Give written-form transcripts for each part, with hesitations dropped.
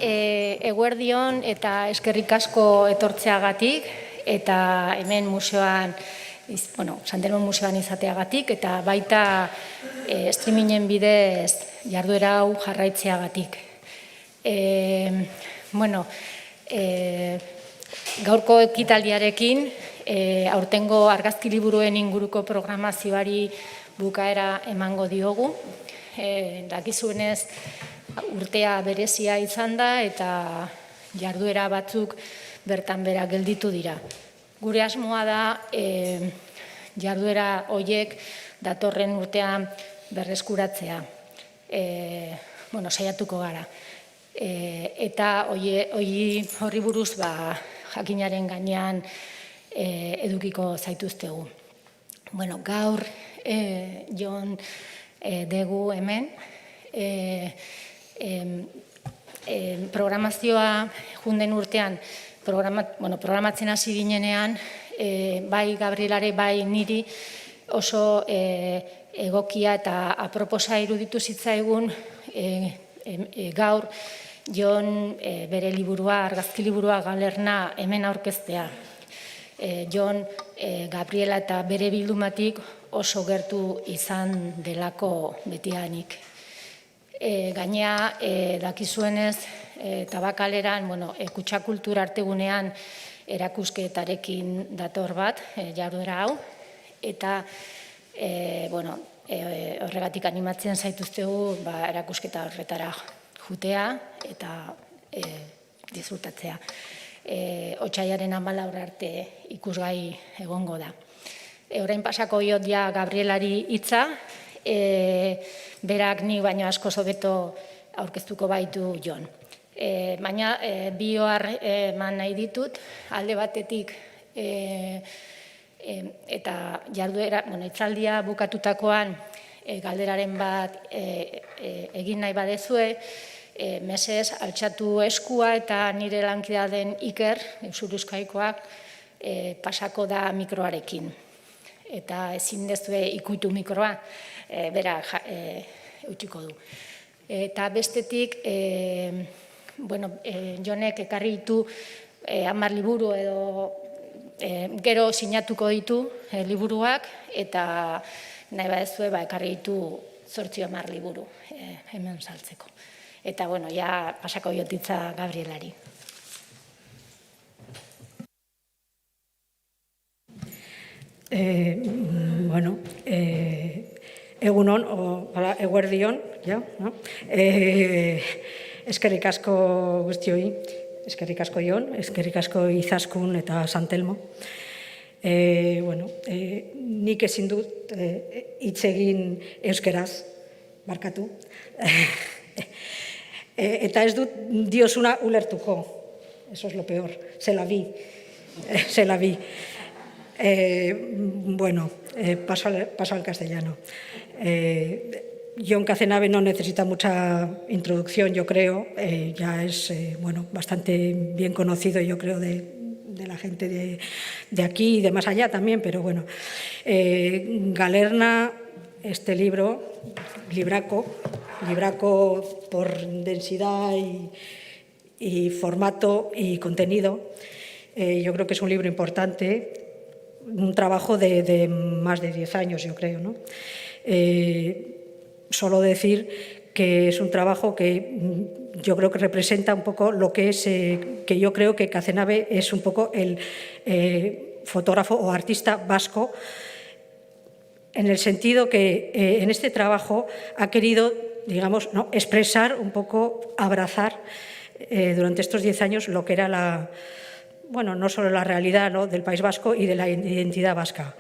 Eguerdion eta eskerrik asko etortzeagatik eta hemen museoan, San Telmo museoan izateagatik eta baita streamingen bidez jarduera hau jarraitzeagatik. Gaurko ekitaldiarekin aurtengo argazki liburuen inguruko programazioari bukaera emango diogu. Dakizuenez urtea berezia izan da eta jarduera batzuk bertan bera gelditu dira. Gure asmoa da jarduera horiek datorren urtean berreskuratzea. Saiatuko gara. Eta horri buruz jakinaren gainean edukiko zaituztegu. Gaur jon dugu hemen. Programazioa junden urtean programatzen hasi ginenean, bai Gabrielare, bai niri oso egokia eta aproposa iruditu zitzaigun gaur jon bere liburua, argazki liburua Galerna hemen aurkeztea. Jon Gabriela eta bere bildumatik oso gertu izan delako betianik. Gainea, dakizuenez, Tabakaleran, Kutxa Kultura Artegunean erakusketarekin dator bat, jarduera hau, eta horregatik animatzen zaituztegu erakusketa horretara jutea eta disfrutatzea. Otsailaren 14 arte ikusgai egongo da. Orain pasako diot Gabrielari hitza, berak ni baino askoz hobeto aurkeztuko baitu jon. Baina bi ohar eman nahi ditut, alde batetik eta jarduera, hitzaldia bukatutakoan galderaren bat egin nahi badezue, mesez altxatu eskua eta nire lankidea den Iker, Eusuruzkaikoak, pasako da mikroarekin. Eta ezin dezue ikutu mikroa, bera eutxiko du. Eta bestetik, jonek ekarri ditu 10 liburu edo gero sinatuko ditu liburuak, eta nahi badezue ekarri ditu 8-10 liburu hemen saltzeko. Eta, pasako diotitza Gabrielari. Egunon, eguerdion, eskerrik asko guztioi, eskerrik asko jon, eskerrik asko Izaskun eta San Telmo. Nik ezin dut hitz egin euskeraz, barkatu, eta ez dut diosuna ulertuko, eso es lo peor, se la vi. Paso al castellano. Jon Cazenave no necesita mucha introducción, yo creo. Ya es bastante bien conocido, yo creo, de la gente de aquí y de más allá también, pero bueno. Galerna, este libro, libraco por densidad y formato y contenido, yo creo que es un libro importante. Un trabajo de más de 10 años, yo creo, ¿no? Solo decir que es un trabajo que yo creo que representa un poco lo que es, que yo creo que Cazenave es un poco el fotógrafo o artista vasco, en el sentido que en este trabajo ha querido, digamos, expresar un poco, abrazar durante estos 10 años lo que era no solo la realidad del País Vasco y de la identidad vasca,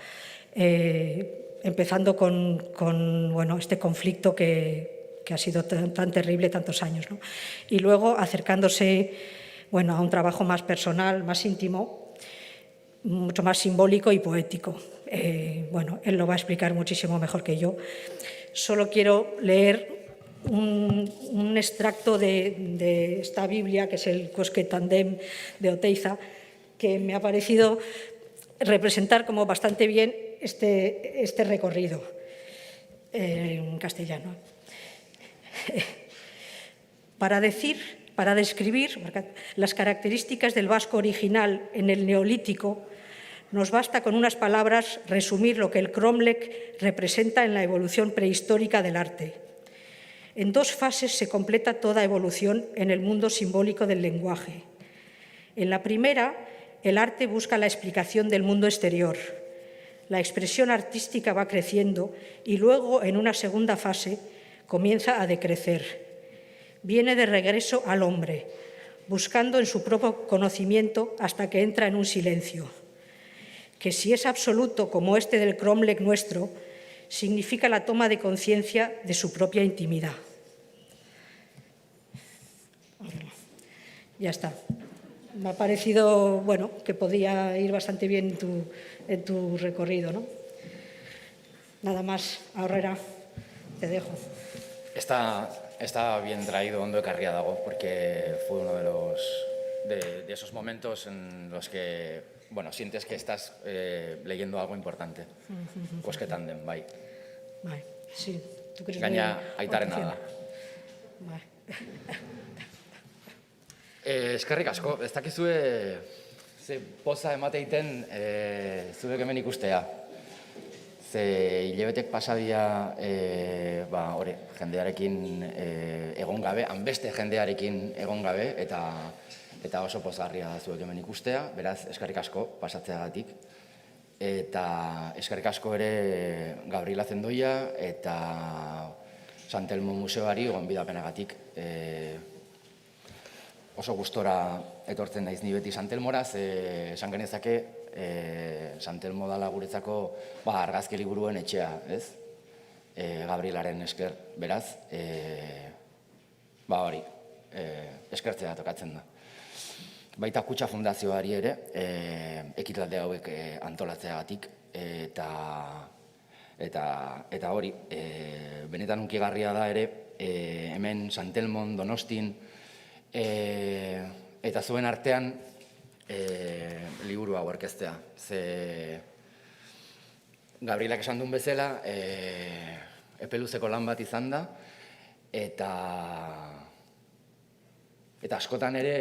empezando con este conflicto que ha sido tan terrible tantos años, ¿no? Y luego acercándose a un trabajo más personal, más íntimo, mucho más simbólico y poético. Él lo va a explicar muchísimo mejor que yo. Solo quiero leer un extracto de esta Biblia, que es el Cosque Tandem de Oteiza, que me ha parecido representar como bastante bien este recorrido en castellano. Para describir las características del vasco original en el Neolítico, nos basta con unas palabras resumir lo que el cromlech representa en la evolución prehistórica del arte. En 2 fases se completa toda evolución en el mundo simbólico del lenguaje. En la primera, el arte busca la explicación del mundo exterior. La expresión artística va creciendo y luego, en una segunda fase, comienza a decrecer. Viene de regreso al hombre, buscando en su propio conocimiento hasta que entra en un silencio, que si es absoluto como este del cromlech nuestro, significa la toma de conciencia de su propia intimidad. Ya está. Me ha parecido, bueno, que podía ir bastante bien en tu recorrido, ¿no? Nada más, Aurrera, te dejo. Está bien traído, ondo ekarria dago, porque fue uno de esos momentos en los que, bueno, sientes que estás leyendo algo importante. Pues que tanden, bai. Bai, sí. ¿Tú crees Gaina, aitarena da. Bai. Eskerrik asko, ez dakizue ze poza emateiten zuek hemen ikustea. Ze hilebetek pasadia jendearekin egon gabe, hanbeste jendearekin egon gabe, eta oso pozgarria zuek hemen ikustea, beraz, eskerrik asko pasatzeagatik. Eta eskerrik asko ere Gabriela Zendoia eta San Telmo Museoari gonbidapenagatik. Oso gustora etortzen naiz ni beti San Telmora, ze esan genezake San Telmo dala guretzako argazki liburuen etxea, ez? Gabrielaren esker, beraz, hori, eskertzea tokatzen da. Baita Kutxa Fundazioari ere, ekitalde hauek antolatzeagatik, eta hori, benetan hunkigarria da ere, hemen San Telmon, Donostin, eta zuen artean liburu hau aurkeztea. Ze Gabrielak esan duen bezala, epeluzeko lan bat izan da, eta askotan ere,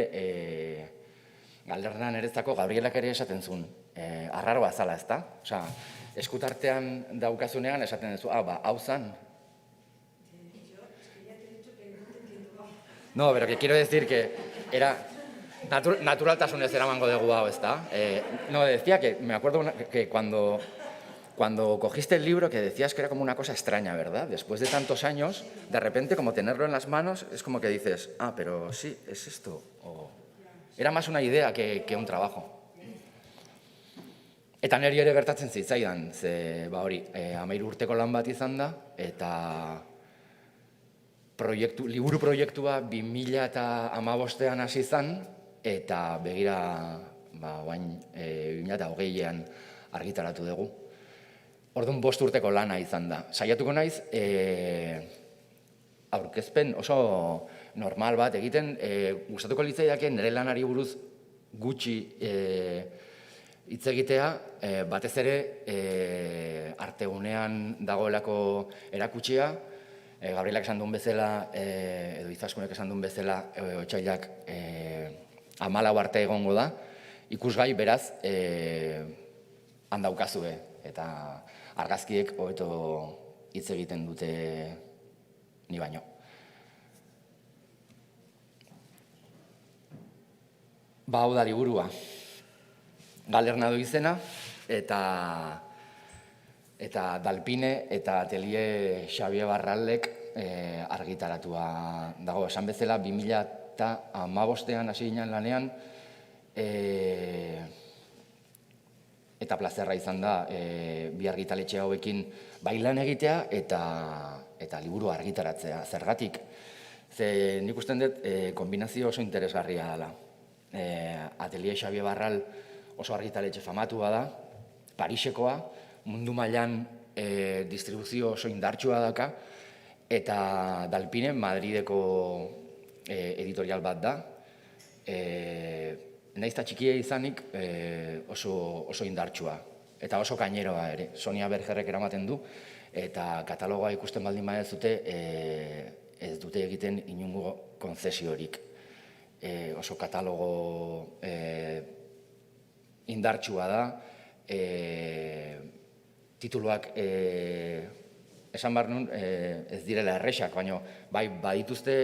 galdernan eretzako Gabrielak ere esaten zuen, arraroa zala, ez da? Osa, eskutartean daukazunean esaten duzu, hau zan. No, pero que quiero decir que era naturaltasunez eramango dugu hau, ez da? No, decía que, me acuerdo que cuando cogiste el libro, que decías que era como una cosa extraña, ¿verdad? Después de tantos años, de repente, como tenerlo en las manos, es como que dices, pero sí, es esto. Era más una idea que un trabajo. Eta niri ere gertatzen zitzaidan, ze, hori, 13 urteko lan bat izan da, eta liburu proiektua 2015an hasi izan, eta begira, oain 2020an argitaratu dugu. Orduan 5 urteko lana izan da. Saiatuko naiz, aurkezpen oso normal bat egiten, gustatuko litzaidake nire lanari buruz gutxi hitz egitea, batez ere artegunean dagoelako erakutsia, Gabrielak esan duen bezala, edo Izaskunek esan duen bezala, otsailak 14 arte egongo da, ikusgai beraz handaukazue, eta argazkiek hobeto hitz egiten dute ni baino. Hau da liburua. Galerna du izena, eta Dalpine eta Atelier Xabier Barraldek argitaratua dago. Esan bezala, 2015an hasi ginen lanean, eta plazerra izan da bi argitaletxe hauekin lan egitea eta liburu argitaratzea. Zergatik, ze nik usten dut kombinazio oso interesgarria dela. Atelier Xabier Barral oso argitaletxe famatua da, Parisekoa, mundu mailan distribuzio oso indartsua daka, eta Dalpine Madrideko editorial bat da. Naiz eta txikia izanik oso indartsua, eta oso kaineroa ere. Sonia Bergerrek eramaten du, eta katalogoa ikusten baldin baduzue ez dute egiten inongo konzesiorik. Oso katalogo indartsua da, tituluak esan behar nun ez direla erresak, baina bai badituzte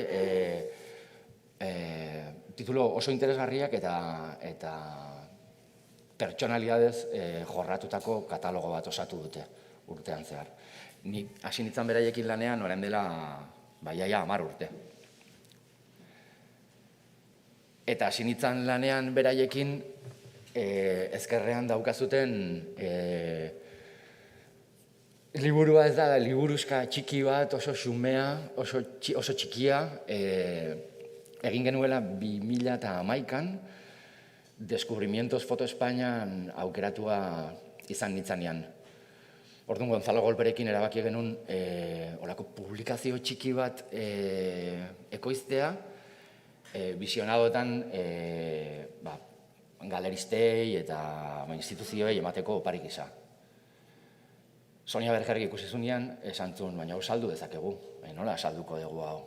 titulu oso interesgarriak eta pertsonalidadez jorratutako katalogo bat osatu dute urtean zehar. Ni hasi nintzen beraiekin lanean orain dela baiaia 10 urte. Eta hasi nintzen lanean beraiekin ezkerrean daukazuten liburua ez da, liburuska txiki bat, oso xumea, oso txikia, egin genuela 2011an, Descubrimientos Foto Espainian aukeratua izan nintzanean. Orduan Gonzalo Golperekin erabaki genuen olako publikazio txiki bat ekoiztea, visionadoetan galeristei eta instituzioei emateko oparik gisa. Sonia Bergerrik ikusi zunean, esan zuen, baina hau saldu dezakegu, nola salduko dugu hau,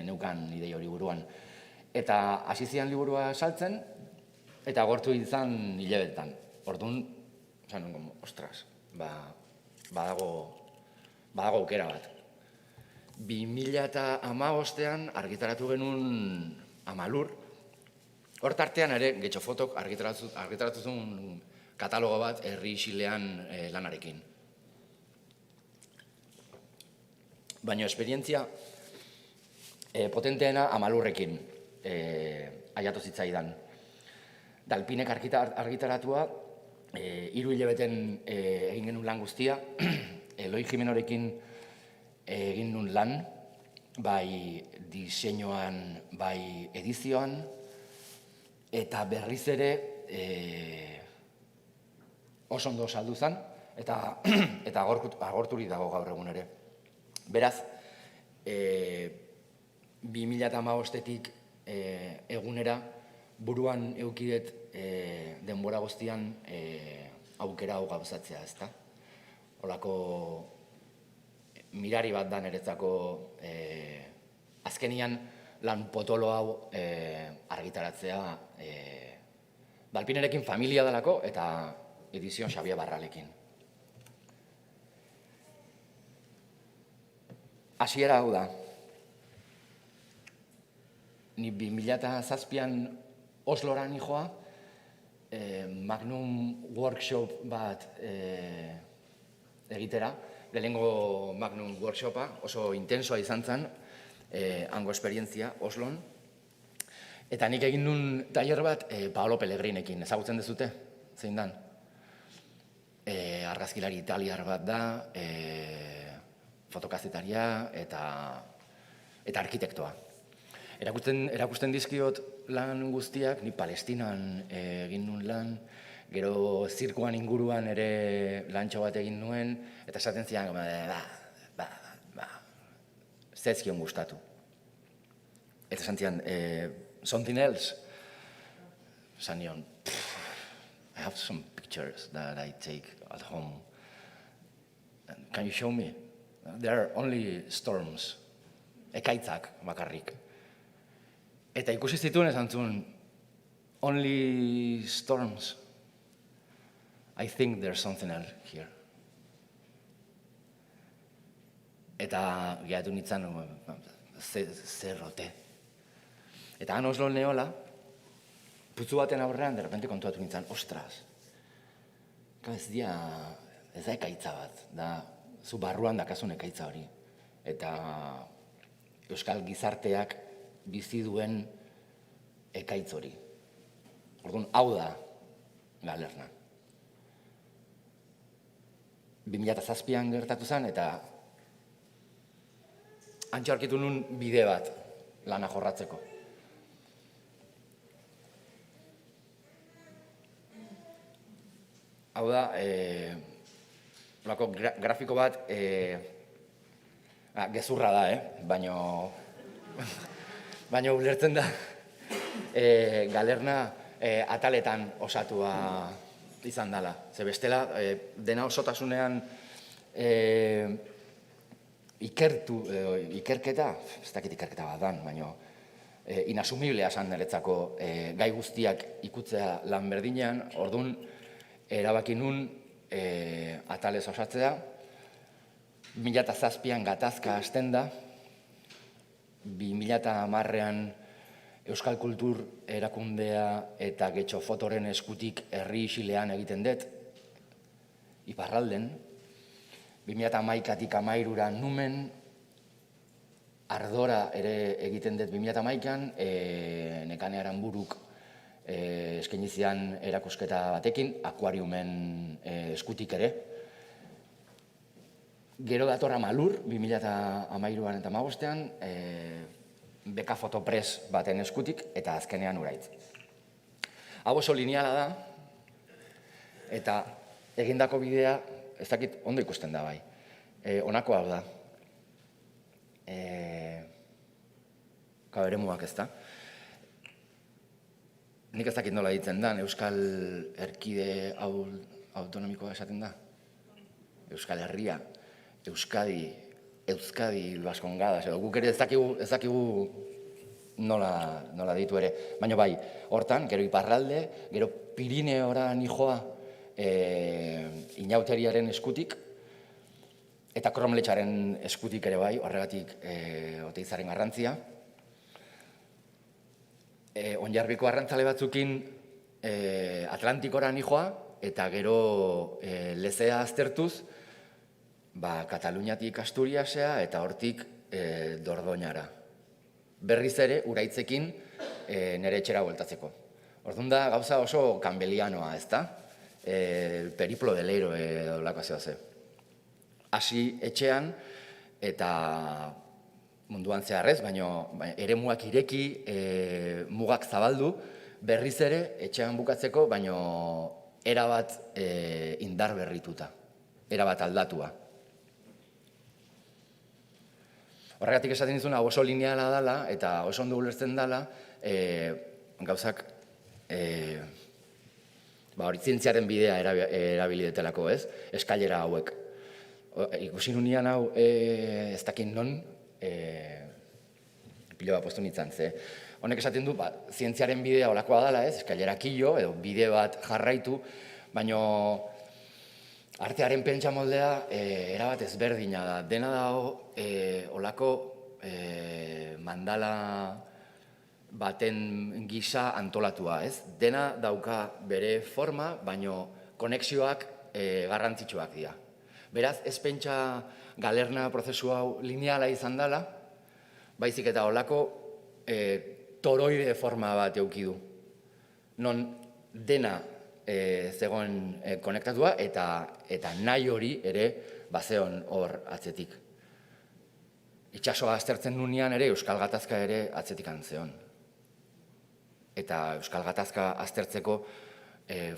neukan idei hori buruan. Eta hasi zian liburua saltzen, eta agortu izan hilabetetan. Orduan, esan nuen, ostras, badago aukera bat. 2015an argitaratu genuen Amalur. Hor tartean ere, Getxo Fotok argitaratu zuen katalogo bat herri isilean lanarekin. Baina esperientzia potenteena Amalurrekin aiatu zitzaidan. Dalpinek argitaratua, 3 hilabeten egin genuen lan guztia, Eloi Jimenorekin egin nuen lan, bai diseinuan, bai edizioan, eta berriz ere oso ondo saldu zen, eta agorturik dago gaur egun ere. Beraz, 2015etik egunera buruan eukidet denbora guztian aukera hau gauzatzea, ezta? Holako mirari bat da niretzako azkenian lan potolo hau argitaratzea Dalpinerekin familia dalako eta edizio Xabier Barralekin. Hasiera hau da. Ni 2007an Oslora nijoa, Magnum workshop bat egitera, lehenengo Magnum workshopa, oso intensoa izan zen, hango esperientzia Oslon. Eta nik egin nuen tailer bat Paolo Pellegrinekin, ezagutzen dezute, zein dan? Argazkilari italiar bat da, fotokazetaria eta arkitektoa. Erakusten dizkiot lan guztiak, ni Palestinan egin nuen lan, gero zirkuan inguruan ere lantxo bat egin nuen, eta esaten zian, zezkion gustatu. Eta esan zian, something else? Esan nion, I have some pictures that I take at home. Can you show me? There are only storms. Ekaitzak bakarrik. Eta ikusi zituen esan zuen, only storms. I think there's something else here. Eta gehatu nintzen, zerrote. Eta han Oslon neola, putzu baten aurrean, derrepente kontuatu nintzen, ostras, ez da ekaitza bat, da zu barruan dakazun ekaitza hori. Eta euskal gizarteak bizi duen ekaitz hori. Orduan, hau da Galerna. 2007an gertatu zen, eta antxo aurkitu nuen bide bat lana jorratzeko. Hau da, grafiko bat, gezurra da, baina ulertzen da Galerna ataletan osatua izan dela. Ze bestela, dena osotasunean ikerketa, ez dakit ikerketa bat dan, baina inasumiblea esan niretzako gai guztiak ikutzea lan berdinean, orduan erabaki nun atalez osatzea, 2007an gatazka hasten da, 2010an Euskal Kultur erakundea eta Getxo Fotoren eskutik herri isilean egiten dut, iparralden, 2011tik 13 numen, Ardora ere egiten dut 2011an, Nekane Aranburuk eskainizian erakusketa batekin, akuariumen eskutik ere. Gero datorra Malur, 2013an eta 2015an, Beka Fotopres baten eskutik, eta azkenean Uraitz. Hau oso lineala da, eta egindako bidea, ez dakit, ondo ikusten da bai. Honako hau da. Eremuak ez da. Nik ez dakit nola ditzen da, Euskal Erkide autonomikoa esaten da. Euskal Herria, Euskadi Baskongada, guk ere ez dakigu nola ditu ere. Baina bai, hortan, gero iparralde, gero Pirineora nijoa Inauteriaren eskutik, eta Kromletxaren eskutik ere bai, horregatik Oteizaren garrantzia. Onjarbiko arrantzale batzukin Atlantikora nijoa, eta gero lezea aztertuz, Kataluniatik Asturiasea eta hortik Dordoñara. Berriz ere, Uraitzekin nire etxera bueltatzeko. Orduan da, gauza oso kanbelianoa, ez da? Periplo del héroe edo lako ze. Hasi etxean eta munduan zeharrez, baina eremuak ireki, mugak zabaldu, berriz ere etxean bukatzeko, baina erabat indar berrituta, erabat aldatua. Horregatik esaten dizuna oso lineala dela eta oso ondo ulertzen dela gauzak zientziaren bidea erabili detelako, ez? Eskailera hauek. Ikusi nunian hau ez dakin non pilo bat postu nintzen, ze honek esaten du zientziaren bidea olakoa dela, ez? Eskailera kilo edo bide bat jarraitu, baina artearen pentsamoldea erabat ezberdina da. Dena dago olako mandala baten gisa antolatua, ez? Dena dauka bere forma, baina konexioak garrantzitsuak dira. Beraz, ez pentsa galerna prozesu hau lineala izan dela, baizik eta olako toroide forma bat eduki du. Non dena zegoen konektatua eta nahi hori ere bazeon hor atzetik. Itxasoa aztertzen nunean ere Euskal Gatazka ere atzetik antzeon. Eta Euskal Gatazka aztertzeko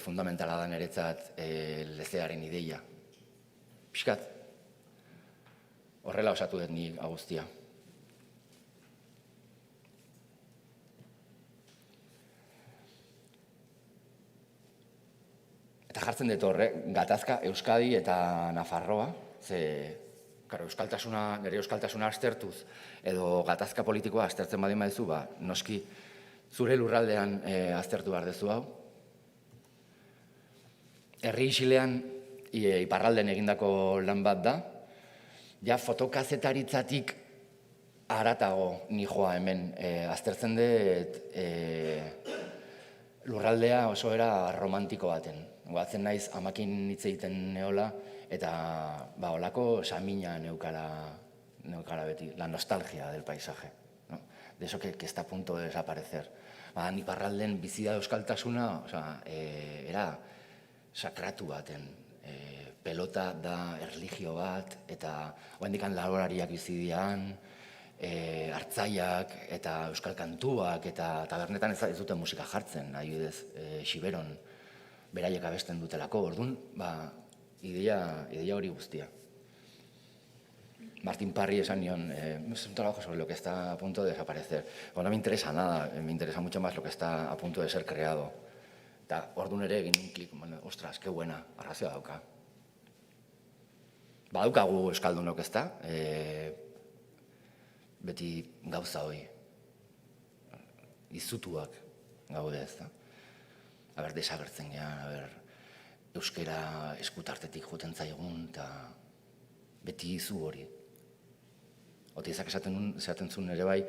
fundamentala da niretzat lezearen ideia. Piskat, horrela osatu dut nik guztia. Eta jartzen dut horre, gatazka Euskadi eta Nafarroa, ze nire euskaltasuna aztertuz, edo gatazka politikoa aztertzen badin badizu, noski zure lurraldean aztertu behar dezu hau. Herri isilean, iparralden egindako lan bat da, ja fotokazetaritzatik haratago nijoa hemen aztertzen dut lurraldea oso era romantiko baten. Goatzen naiz amakin hitz egiten neola, eta olako samina neukala beti, la nostalgia del paisaje. De eso que está a punto de desaparecer. Iparralden bizi da euskaltasuna, era sakratu baten. Pelota da erlijio bat, eta oendikan laborariak bizi dian, hartzaiak eta euskal kantuak, eta tabernetan ez dute musika jartzen, adibidez, Xiberon, beraiek abesten dutelako, orduan, idea hori guztia. Martín Parry esan nion, es un trabajo sobre lo que está a punto de desaparecer. No me interesa nada, me interesa mucho más lo que está a punto de ser creado. Eta orduan ere egin un klik, ostras, que buena, arrazioa dauka. badaukagu euskaldunok, ez da? Beti gauza hori, izutuak gaude, ez da? Desagertzen gehan, euskera eskutartetik joten zaigun, eta beti izu hori. Oteizak esaten zuen ere bai,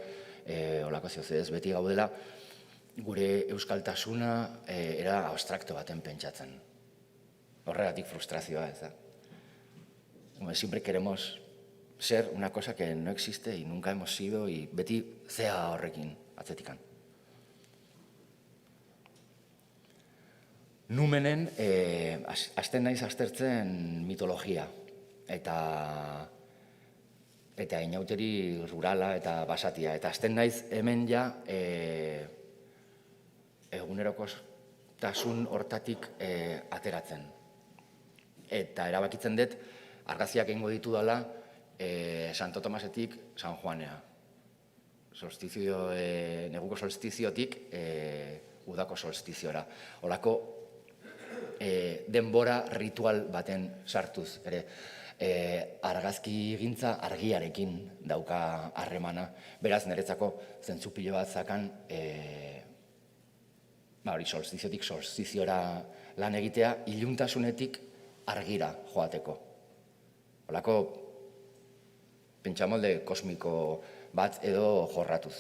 holako zioz ez, beti gaudela, gure euskaltasuna era abstrakto baten pentsatzen. Horregatik frustrazioa, ez da? Siempre queremos ser una cosa que no existe y nunca hemos sido, y beti zea horrekin atzetikan. Numenen, hasten naiz aztertzen mitologia, eta inauteri rurala eta basatia. Eta hasten naiz hemen ja egunerokotasun hortatik ateratzen. Eta erabakitzen dut, argazkiak egingo ditu dela Santo Tomasetik San Juanea. Neguko solstiziotik udako solstiziora. Holako denbora ritual baten sartuz ere. Argazki gintza argiarekin dauka harremana. Beraz, niretzako zentzu pilo bat zakan solstiziotik solstiziora lan egitea, iluntasunetik argira joateko. Holako pentsamolde kosmiko bat edo jorratuz.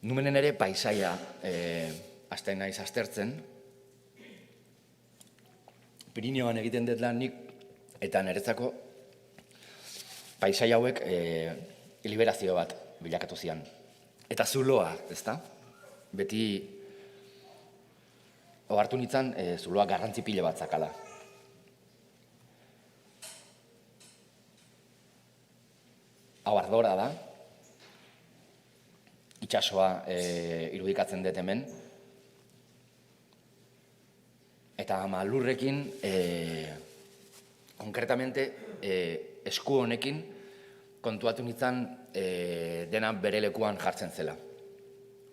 Numenen ere paisaia hasten naiz aztertzen. Pirineoan egiten dut lan nik, eta niretzako paisaia hauek liberazio bat bilakatu zian. Eta zuloa, ezta? Beti ohartu nintzen zuloa garrantzi pilo bat zakala. Hau ardora da, itsasoa irudikatzen dut hemen, eta malurrekin, konkretamente, esku honekin kontuatu nintzen dena bere lekuan jartzen zela.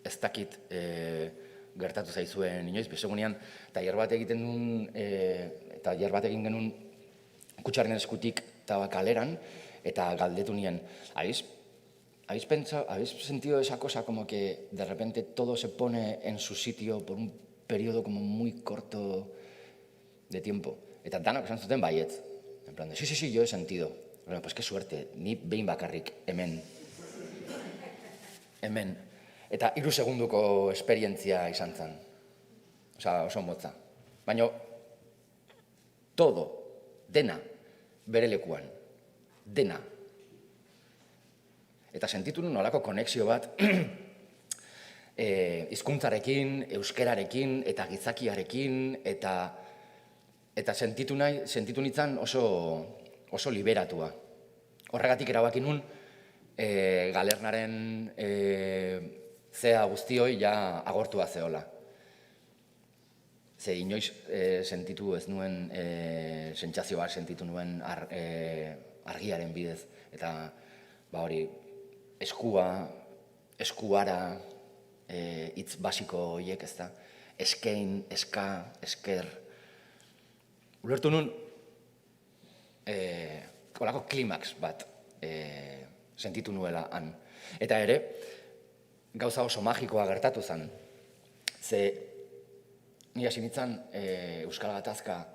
Ez dakit gertatu zaizuen inoiz, besegunean, tailer bat egiten duen, eta tailer bat egin genuen kutxaren eskutik eta kaleran, eta galdetu nien, ¿habéis sentido esa cosa como que de repente todo se pone en su sitio por un periodo como muy corto de tiempo? Eta danak esan zuten baietz. En plan de, sí, yo he sentido. Bueno, pues qué suerte, ni behin bakarrik hemen. Eta 3 segunduko esperientzia izan zen. Oso motza. Baina, todo, dena, bere lekuan. Dena. Eta sentitu nuen nolako konexio bat hizkuntzarekin, euskerarekin, eta gizakiarekin, eta sentitu nintzen oso liberatua. Horregatik erabaki nuen galernaren zea guztioi ja agortua zehola. Ze inoiz sentitu ez nuen, sentsazio bat sentitu nuen argiaren bidez. Eta hori, eskuara, hitz basiko horiek, ez da, eskein, eska, esker. Ulertu nun, kolako klimaks bat sentitu nuela han. Eta ere, gauza oso magikoa gertatu zen. Ze, ni hasi nintzen Euskal Gatazka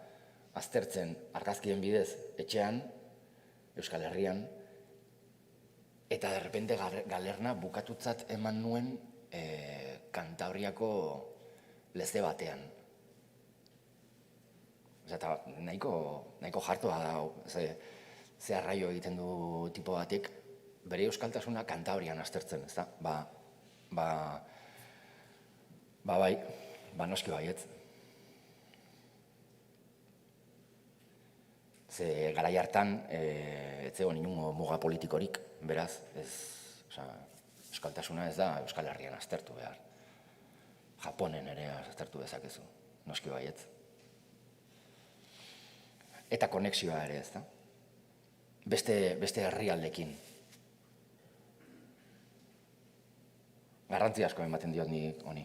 aztertzen argazkien bidez etxean, Euskal Herrian, eta derrepente galerna bukatutzat eman nuen Kantabriako leze batean. Eta nahiko jartua da, ze arraio egiten du tipo batek, bere euskaltasuna Kantabrian aztertzen, ez da? Bai, noski baiet. Ze garai hartan, ez zegoen inungo muga politikorik, beraz, euskaltasuna ez da Euskal Herrian aztertu behar. Japonen ere aztertu dezakezu, noski baiet. Eta konexioa ere, ez da? Beste herrialdekin. Garrantzi asko ematen diot ni honi.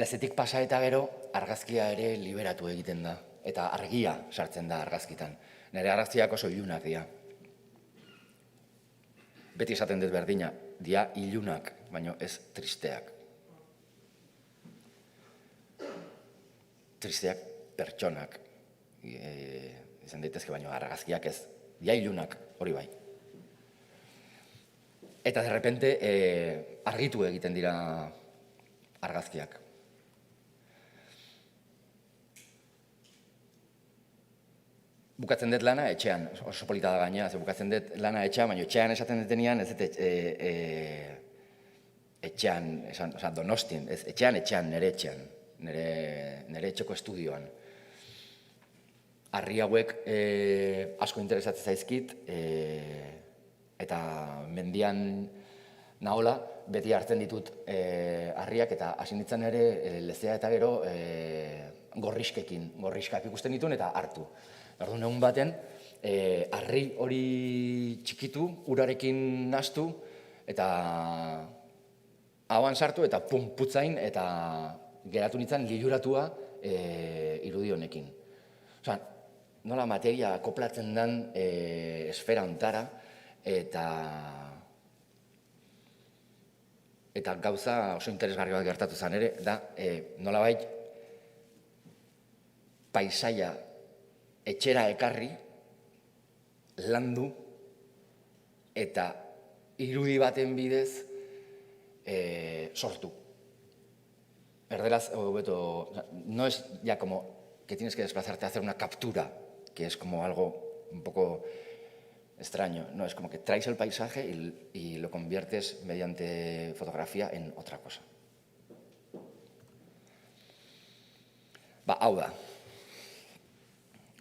lezetik pasa eta gero, argazkia ere liberatu egiten da. Eta argia sartzen da argazkitan. Nire argazkiak oso ilunak dira. Beti esaten dut berdina, dia ilunak, baino ez tristeak. Tristeak pertsonak izan daitezke, baino argazkiak ez. Dia ilunak, hori bai. Eta de repente argitu egiten dira argazkiak. Bukatzen dut lana etxean, oso polita da gaina, bukatzen dut lana etxean, baina etxean esaten detenean, ez dut etxean, Donostien, ez etxean, nire etxean, nire etxeko estudioan. Harri hauek asko interesatzen zaizkit, eta mendian nahola, beti hartzen ditut harriak, eta hasi nintzen ere lezea eta gero gorriskak ikusten dituen eta hartu. Orduan egun baten, harri hori txikitu, urarekin nahastu, eta hauan sartu, eta putzain, eta geratu nintzen liluratua irudi honekin. Osa, nola materia koplatzen den esfera ontara, eta gauza oso interesgarri bat gertatu zen ere, da nolabait paisaia etxera ekarri, landu, eta irudi baten bidez sortu. Erderaz, no es ya como que tienes que desplazarte a hacer una captura, que es como algo un poco extraño. No, es como que traes el paisaje y lo conviertes mediante fotografía en otra cosa. Hau da.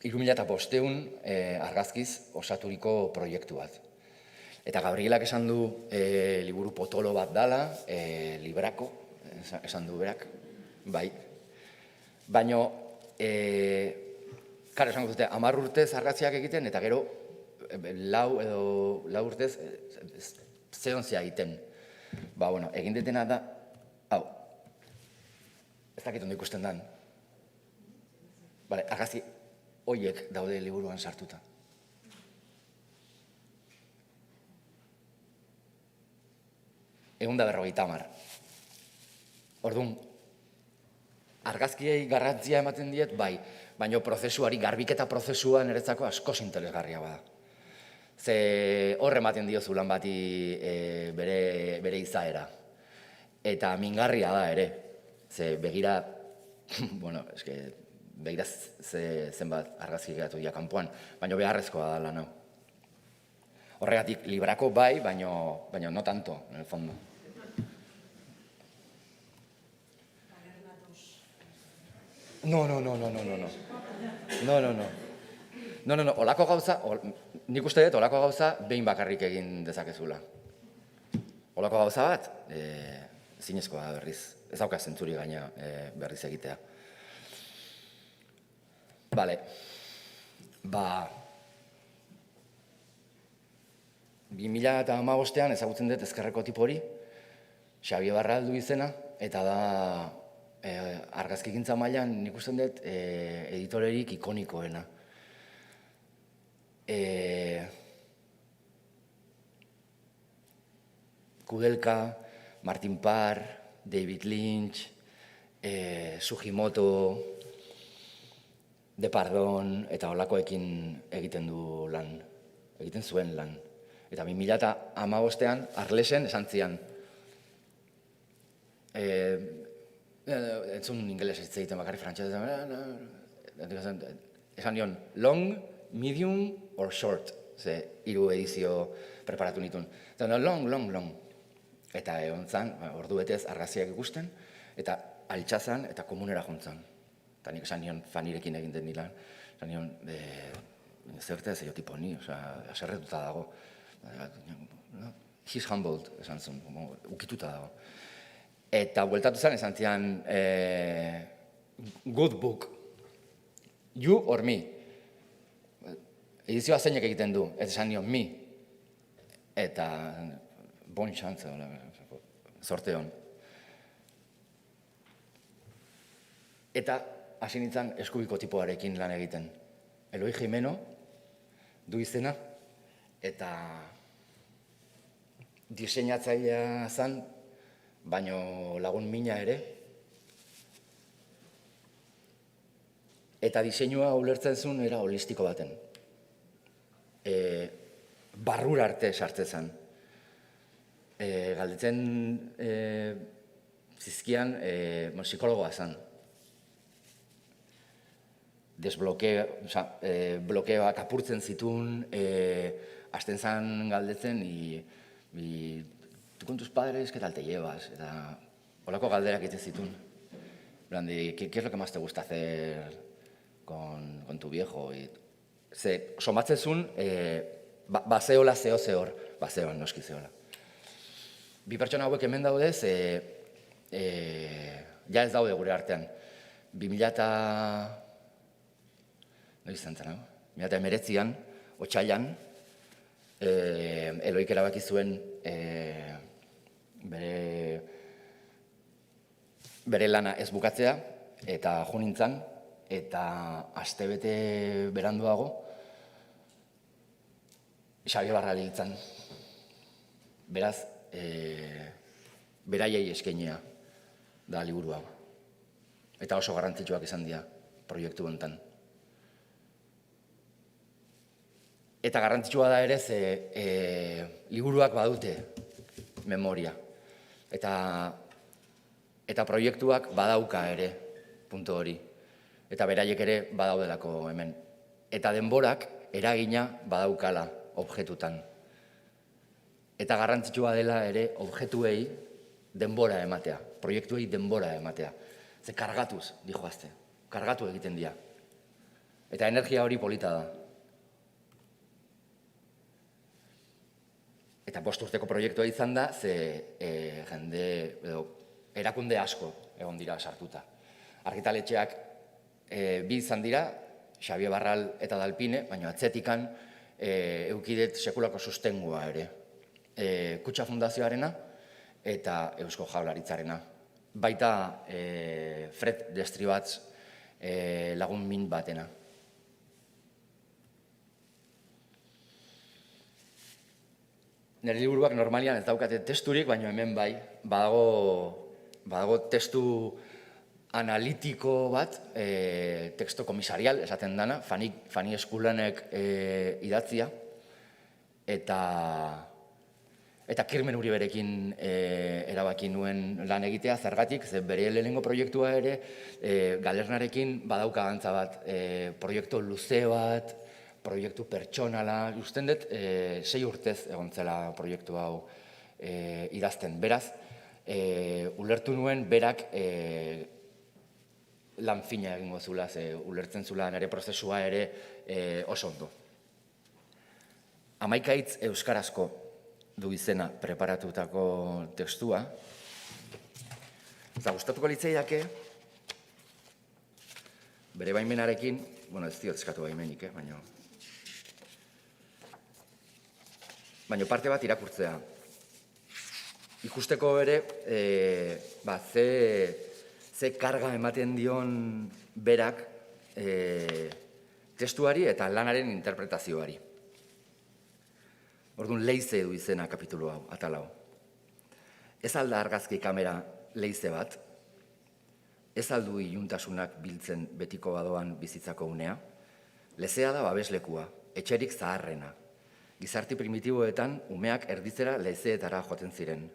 3500 argazkiz osaturiko proiektu bat. Eta Gabrielak esan du liburu potolo bat dala, librako, esan du berak, bai. Baina, karo, esan dute, 10 urtez argazkiak egiten, eta gero, 4 urtez, zehontzia egiten. Egin detena da, hau, ez dakit ondo ikusten dan. Argazki horiek daude liburuan sartuta. Ehun eta 50. Orduan, argazkiei garrantzia ematen diet, bai, baina prozesuari, garbiketa prozesua niretzako askoz interesgarria bada. Ze hor ematen diozu lan bati bere izaera. Eta mingarria da ere. Ze begira, begira zenbat argazki geratu dira kanpoan, baina beharrezkoa da lan hau. Horregatik, librako bai, baina no tanto, en el fondo. No. Olako gauza, nik uste dut, olako gauza behin bakarrik egin dezakezula. Olako gauza bat, zinezkoa da berriz. Ez dauka zentzuri gaina berriz egitea. Bale, 2015an ezagutzen dut ezkerreko tipo hori, Xabi Barraldu izena, eta da argazkigintza mailan nik usten dut editorerik ikonikoena. Kudelka, Martin Parr, David Lynch, Sugimoto, Depardon, eta holakoekin egiten zuen lan. Eta 2015an Arlesen esan zian, entzun ingeles ez egiten bakarri frantxez, esan nion, long, medium or short, ze 3 edizio preparatu nituen. Eta long. Eta egon zan, ordu betez argazkiak ikusten, eta altxazan eta komunera jontzan. Eta nik esan nion fanirekin egin den nilan, esan nion, zerte ez tipo ni, aserretuta dago. He's humbled, esan zuen, ukituta dago. Eta bueltatu zen, esan zian, good book, you or me. Edizioa zeinek egiten du, ez esan nion, me. Eta, bon chance, zorte hon. Eta hasi nintzen eskubiko tipoarekin lan egiten. Eloi Jimeno du izena, eta diseinatzailea zen, baino lagun mina ere. Eta diseinua ulertzen zuen era holistiko baten. Barrura arte sartzen zen. Galdetzen zizkian psikologoa zen. Blokeoak apurtzen zituen, hasten zen galdetzen, ¿tú con tus padres qué tal te llevas? Eta holako galderak egiten zituen. ¿Qué es lo que más te gusta hacer con tu viejo? Ze, somatzen zuen, bazeola zehor, bazeoan noski zehola. Bi pertsona hauek hemen daude, ja ez daude gure artean. 2019an, otsailan, Eloik erabaki zuen bere lana ez bukatzea, eta jo nintzen, eta astebete beranduago, Xabi Barral hiltzen. Beraz, beraiei eskainia da liburu hau. Eta oso garrantzitsuak izan dira proiektu honetan. Eta garrantzitsua da ere, liburuak badute memoria. Eta proiektuak badauka ere, puntu hori. Eta beraiek ere badaudelako hemen. Eta denborak eragina badaukala objektutan. Eta garrantzitsua dela ere objektuei denbora ematea, proiektuei denbora ematea. Ze kargatuz, dijoazte, kargatu egiten dira. Eta energia hori polita da. Eta 5 urteko proiektua izan da, ze erakunde asko egon dira sartuta. Argitaletxeak 2 izan dira, Xabier Barral eta Dalpine, baina atzetikan eukidet sekulako sustengua ere. Kutxa Fundazioarena eta Eusko Jaurlaritzarena. Baita Fred Destribatz lagun min batena. Nire liburuak normalian ez daukate testurik, baina hemen bai, badago testu analitiko bat, teksto komisarial esaten dana, Fani Eskulanek idatzia, eta Kirmen Uriberekin erabaki nuen lan egitea, zergatik, ze bere lehenengo proiektua ere, Galernarekin badauka gantza bat, proiektu luze bat, proiektu pertsonala, usten dut 6 urtez egon zela proiektu hau idazten. Beraz, ulertu nuen berak lan fina egingo zula, ulertzen zula nire prozesua ere oso ondo. 11 hitz euskarazko du izena preparatutako testua. Eta gustatuko litzaidake, bere baimenarekin, ez diot eskatu baimenik, baina parte bat irakurtzea. Ikusteko ere, ze karga ematen dion berak testuari eta lanaren interpretazioari. Orduan, leize du izena kapitulu hau, atal hau. Ez alda argazki kamera leize bat, ez aldu iluntasunak biltzen betiko badoan bizitzako unea, lezea da babeslekua, etxerik zaharrena. Gizarti primitiboetan umeak erditzera leizeetara joaten ziren.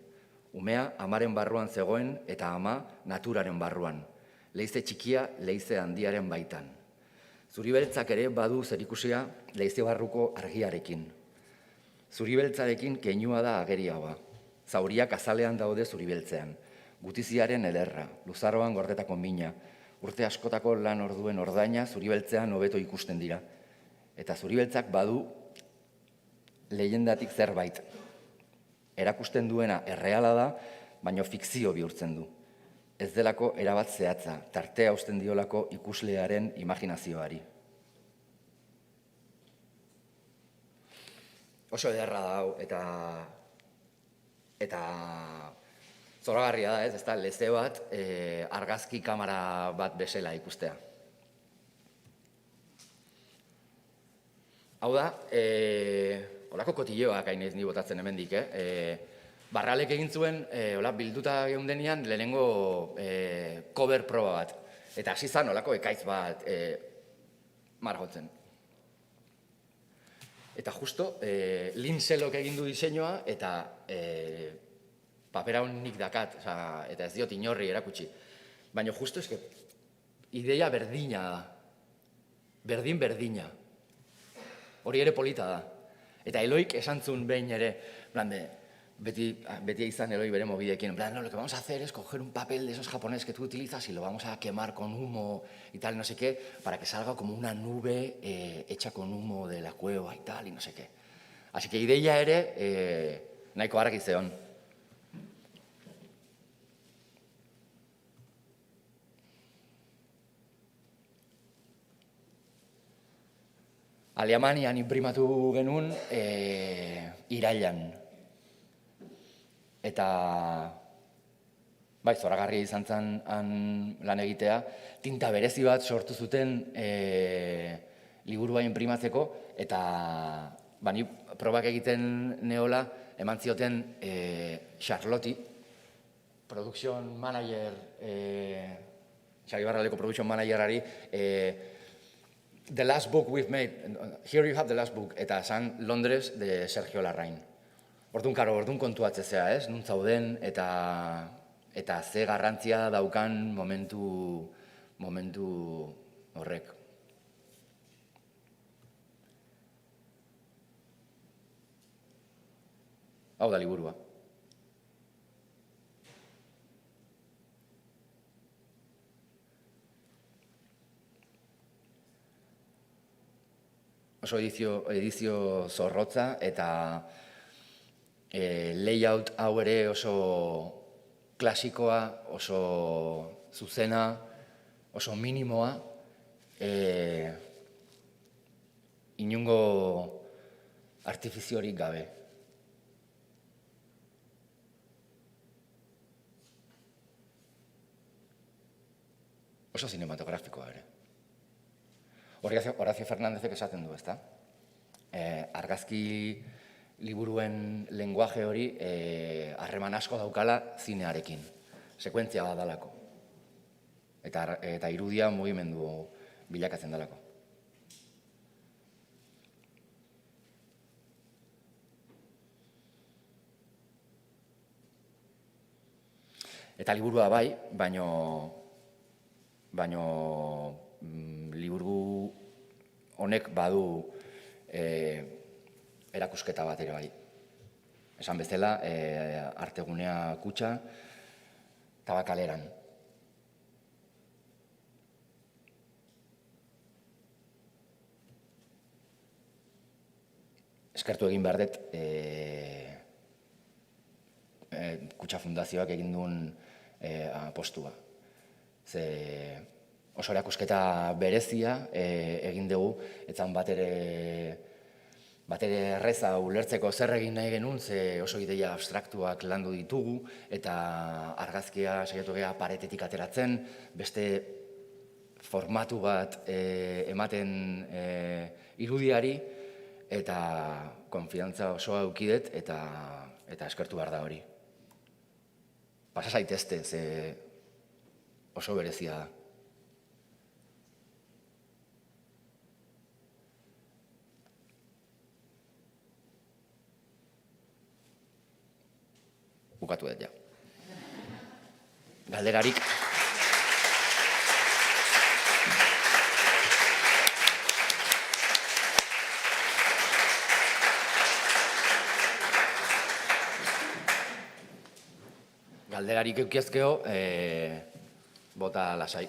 Umea amaren barruan zegoen eta ama naturaren barruan. Leize txikia leize handiaren baitan. Zuribeltzak ere badu zerikusia leize barruko argiarekin. Zuribeltzarekin keinua da ageriagoa. Zauriak azalean daude zuribeltzean. Gutiziaren ederra, luzaroan gordetako mina. Urte askotako lan orduen ordaina zuribeltzean hobeto ikusten dira. Eta zuribeltzak badu lehendatik zerbait. Erakusten duena erreala da, baina fikzio bihurtzen du. Ez delako erabat zehatza, tartea uzten diolako ikuslearen imaginazioari. Oso ederra da hau, eta zoragarria da, ez da, leze bat, argazki kamera bat bezala ikustea. Hau da, holako kotilloak hain ez ni botatzen hemendik, Barralek egin zuen, bilduta geundenean, lehenengo cover proba bat. Eta hasi zan holako ekaitz bat margotzen. Eta justo, Lindselok egin du diseinua, eta papera honik dakat, eta ez diot inorri erakutsi. Baina justo eske, ideia berdina da. Berdina. Hori ere polita da. Eta Eloik esan zuen behin ere, beti izan Eloi bere mobideekin, no, lo que vamos a hacer es coger un papel de esos japoneses que tú utilizas y lo vamos a quemar con humo y tal, no sé qué, para que salga como una nube hecha con humo de la cueva y tal, y no sé qué. Así que ideia ere nahiko argi zeon. Alemanian inprimatu genuen irailan. Eta, zoragarria izan zen lan egitea, tinta berezi bat sortu zuten liburua inprimatzeko, eta ni probak egiten neola, eman zioten Charlotti, production manager, Xabi Barraleko production managerari, the last book we've made, here you have the last book, eta esan Londres de Sergio Larrain. Orduan kontuatzea, ez? Nun zauden eta ze garrantzia daukan momentu horrek. Hau da liburua. Oso edizio zorrotza eta layout hau ere oso klasikoa, oso zuzena, oso minimoa, inungo artifiziorik gabe. Oso cinematografikoa ere. Horacio Fernándezek esaten du, ezta? Argazki liburuen lenguaje hori harreman asko daukala zinearekin, sekuentzia bat dalako. Eta irudia mugimendu bilakatzen dalako. Eta liburua bai, baino liburu honek badu erakusketa bat ere bai. Esan bezala, Artegunea Kutxa, Tabakaleran. Eskertu egin behar dut, Kutxa Fundazioak egin duen apostua. Oso erakusketa berezia egin dugu, etzan bat ere erreza ulertzeko zer egin nahi genuen, ze oso ideia abstraktuak landu ditugu, eta argazkia saiatu gea paretetik ateratzen, beste formatu bat ematen irudiari, eta konfidantza osoa eukidet, eta eskertu behar da hori. Pasa zaitezte, ze oso berezia da. Bukatu dut, ja. Galderarik. Galderarik eukiezkeo, bota lasai.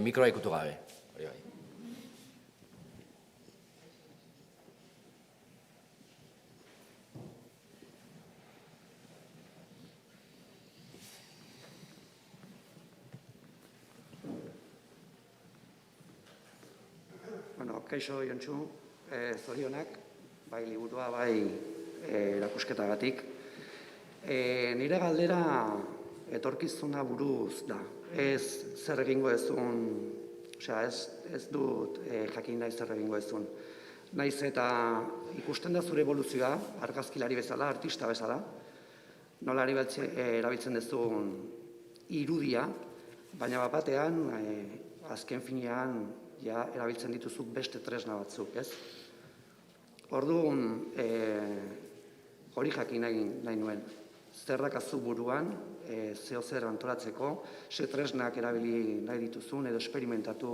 Mikroa ikutu gabe. Hori bai. Kaixo, Jontxu, zorionak, bai liburua, bai erakusketagatik. Nire galdera etorkizuna buruz da. Ez zer egingo ezun, ez dut jakin nahi zer egingo ezun. Naiz eta ikusten da zure evoluzioa, argazkilari bezala, artista bezala, nola erabiltzen duzun irudia, baina batean, azken finean, ja erabiltzen dituzuk beste tresna batzuk, ez? Orduan, hori jakin nahi nuen. Zer dakazu buruan, zeo zer antolatzeko, ze tresnak erabili nahi dituzun edo esperimentatu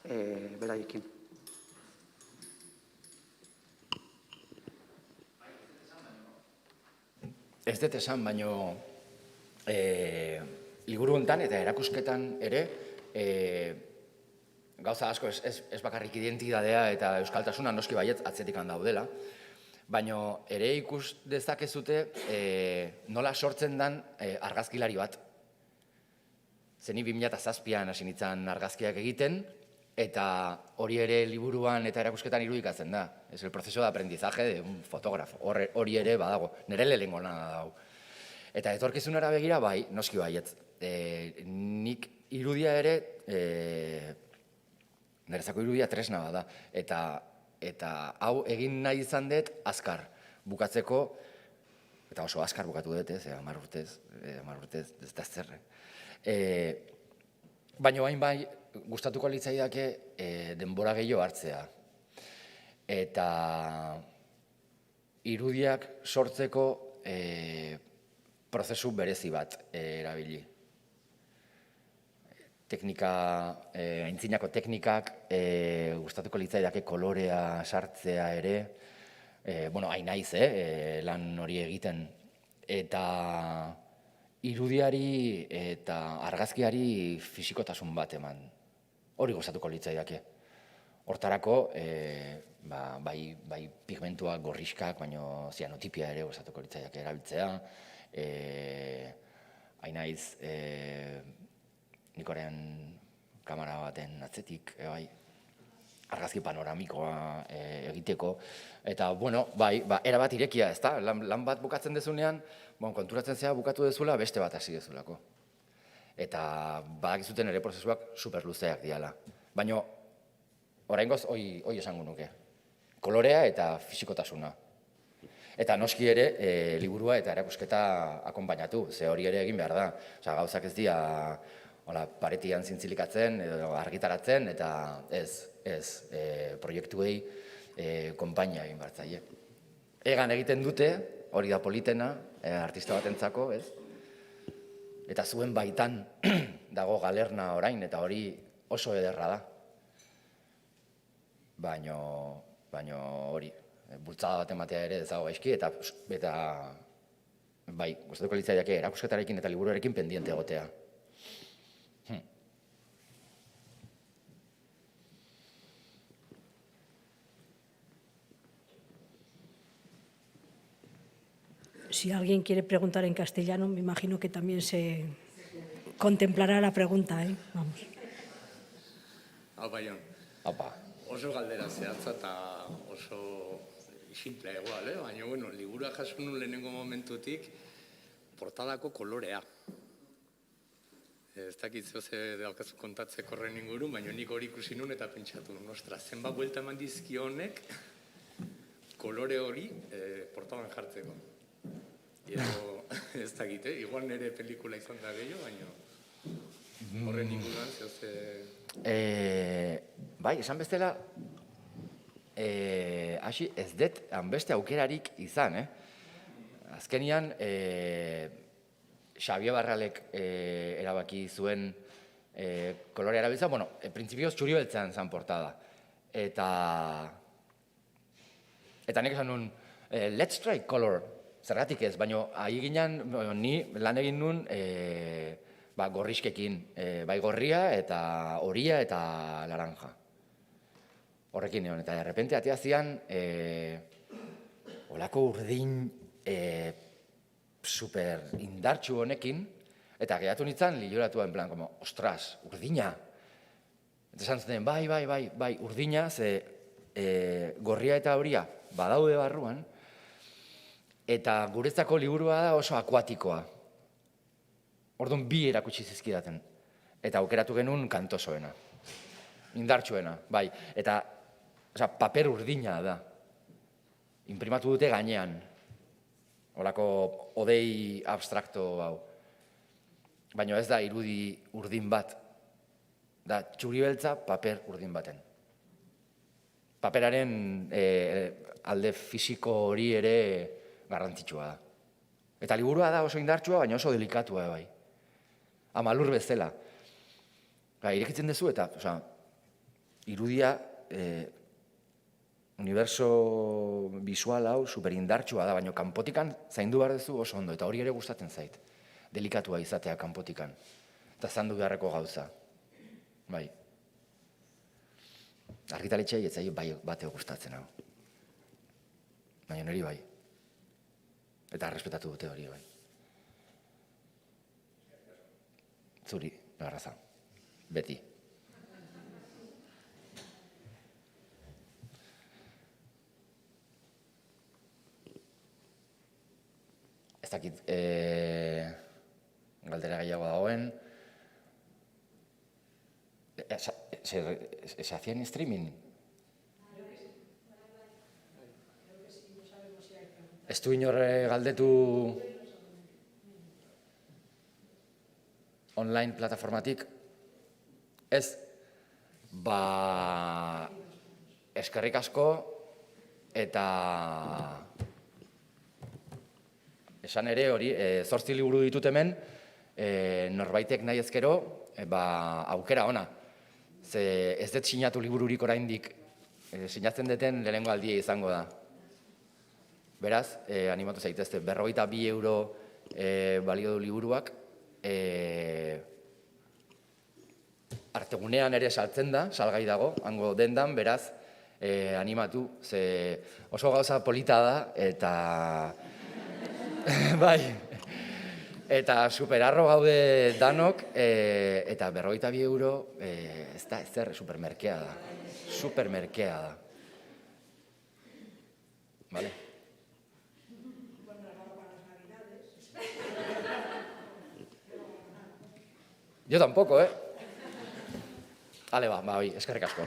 beraiekin. Ez dut esan, baino liburu hontan eta erakusketan ere gauza asko ez bakarrik identitatea eta euskaltasuna noski baiet atzetik daudela, baino ere ikus dezakezute nola sortzen den argazkilari bat. Zeni 2007an hasi nintzen argazkiak egiten, eta hori ere liburuan eta erakusketan irudikatzen da. Ez el proceso de aprendizaje de un fotógrafo. Hori ere badago, nire lehengo lana dago. Eta etorkizunera begira bai, noski baietz. Nik irudia ere, nerezako irudia tresna bada. Eta hau egin nahi izan dut azkar. Bukatzeko, eta oso azkar bukatu dut, 10 urtez, ez da zerre. Baina hain bai, gustatuko litzaidake denbora gehiago hartzea. Eta irudiak sortzeko prozesu berezi bat erabili. Aintzinako teknikak, gustatuko litzaidake kolorea sartzea ere, hain naiz, lan hori egiten. Eta irudiari eta argazkiari fisikotasun bat eman. Hori gustatuko litzaidake. Hortarako, bai pigmentuak, gorriskak, baino zianotipia ere gustatuko litzaidake erabiltzea. Hain naiz, Nikoren kamera baten atzetik, argazki panoramikoa egiteko. Eta, erabat irekia, ez da? Lan bat bukatzen dezunean, konturatzen zea bukatu dezula, beste bat hasi dezulako. Eta badakizuten ere prozesuak superluzeak diala. Baina, oraingoz, hoi esango nuke. Kolorea eta fisikotasuna. Eta noski ere, liburua eta erakusketa akonpainatu, ze hori ere egin behar da. Gauzak ez dira paretian zintzilikatzen edo argitaratzen, eta proiektuei konpainia egin bartzaile. Egan egiten dute, hori da politena, artista batentzako, ez? Eta zuen baitan dago galerna orain, eta hori oso ederra da. Baina hori, bultzada bat ematea ere ez dago gaizki, eta gustatuko litzaidake erakusketarekin eta liburuarekin pendiente egotea. Si alguien quiere preguntar en castellano, me imagino que también se contemplará la pregunta, Vamos. Aupa, Jon. Aupa. Oso galdera zehatza eta oso simplea igual, baina, liburua jaso nun lehenengo momentutik portadako kolorea. Ez dakit ze daukazu kontatzeko horren inguru, baina nik hori ikusi nun eta pentsatu nun, zenbat buelta eman dizki honek kolore hori portadan jartzeko. Ez dakit, igual nire pelikula izan da gehiago, baina horren inguruan zehoze... Bai, esan bestela, hasi ez dut hanbeste aukerarik izan, Azkenian, Xabier Barralek erabaki zuen kolorea erabiltza, printzipioz txuri beltzean zan portada. Eta nik esan nun, let's try color, zergatik ez, baina ahi ginen, ni lan egin nun gorriskekin, bai gorria eta horia eta laranja. Horrekin egon, eta derrepente atea zian, olako urdin super indartxu honekin, eta geratu nintzen liluratua en plan, como, ostras, urdina. Eta esan zuten, bai, urdina, ze gorria eta horia badaude barruan, Eta guretzako liburua da oso akuatikoa. Orduan bi erakutsi zizkidaten. Eta aukeratu genuen kantosoena. Indartsuena, bai. Eta paper urdina da. Inprimatu dute gainean. Horako odei abstrakto hau. Baina ez da irudi urdin bat. Da txuri beltza paper urdin baten. Paperaren alde fisiko hori ere garrantzitsua da. Eta liburua da oso indartsua, baina oso delikatua bai. Amalur bezala. Irekitzen duzu eta irudia uniberso bisual hau superindartsua da, baina kanpotikan zaindu behar duzu oso ondo, eta hori ere gustatzen zait. Delikatua izatea kanpotikan. Eta zandu beharreko gauza. Bai. Argitaletxeai ez zai bai bateo gustatzen hau. Baina niri bai. Eta respetatu dute hori bai. Zuri, Garraza. Beti. Ez dakit, galdera gehiago dagoen. ¿Se hacía en streaming? Ez du inor galdetu online plataformatik? Ez? Eskerrik asko eta esan ere hori, 8 liburu ditut hemen, norbaitek nahi ezkero, aukera ona. Ze ez dut sinatu libururik oraindik, sinatzen duten lehenengo aldia izango da. Beraz, animatu zaitezte, 42 euro balio du liburuak, Artegunean ere saltzen da, salgai dago, hango dendan, beraz, animatu, ze oso gauza polita da, eta bai, eta superarro gaude danok, eta 42 euro, ez da, ezer, supermerkea da, supermerkea da. Vale? Yo tampoco, Ale, bai, eskerrik asko.